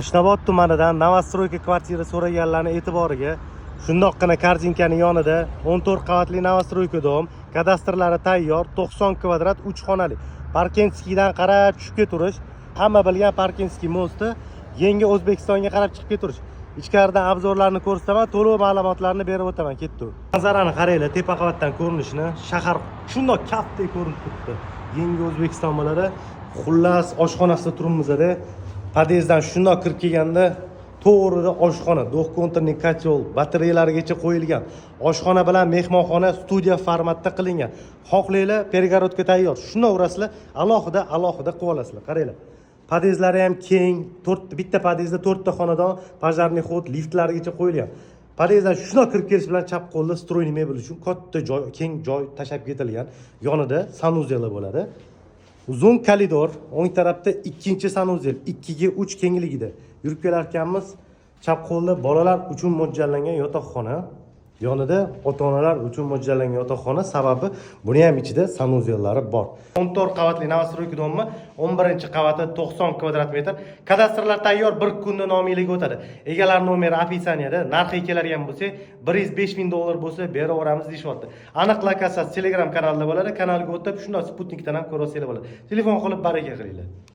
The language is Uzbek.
Yashnobod tumanidan Novostroyka kvartira so'raganlarning e'tiboriga shundoqqina kartinkaning yonida 14 qavatli Novostroyka dom, kadastrlari tayyor, 90 kvadrat 3 xonali. Parkinskidan qarab tushib keturish, hamma bilgan Parkinski mosti, yangi O'zbekistonga qarab chiqib keturish. Ichkaridan obzorlarni ko'rsataman, to'liq ma'lumotlarni berib o'taman, ketdi. Manzarani qaranglar, tepa qavatdan ko'rinishini, shahar shundoq kaftdek ko'rinib turibdi. Yangi O'zbekiston bo'ladi. Xullas, oshxonasida turibmiz-da. Podyezddan shundoq kirib kelganda to'g'rida oshxona, do'q-kontrning kotel, batareyalarigacha qo'yilgan. Oshxona bilan mehmonxona studiya formatda qilingan. Xohlaylar, pergorodka tayyor. Shundoq urasizlar, alohida qilib olasizlar. Qaranglar. Podyezdlari ham keng, bitta podyezdda 4 ta xonadon, pajlarning xod, liftlarigacha qo'yilgan. Podyezddan shundoq kirib kelish bilan chap qo'lda stroyni mebel uchun katta joy, keng joy tashab ketilgan. Yonida sanuzel bo'ladi. Uzun koridor, o'ng tarafda ikkinchi sanuzel, 2 ga 3 kengligida. Yurib kelarkanmiz, chap qo'lda bolalar uchun mo'ljallangan yotoqxona, yonida ota-onalar uchun mo'ljallangan yotoqxona, sababi buni ham ichida sanuzellari bor. 14 qavatli Novostroyka domi, 11-qavati 90 kvadrat metr. Kadastrlar tayyor, bir kunda nomiyligiga o'tadi. Egalar nomeri opisaniyada, narxi keladigan bo'lsa, $105,000 bo'lsa, beraveramiz deyapti. Aniq lokatsiyasi Telegram kanalida bo'ladi. Kanalga o'tib, shunday Sputnikdan ham ko'rasizlar bo'ladi. Telefon qilib baraka qilinglar.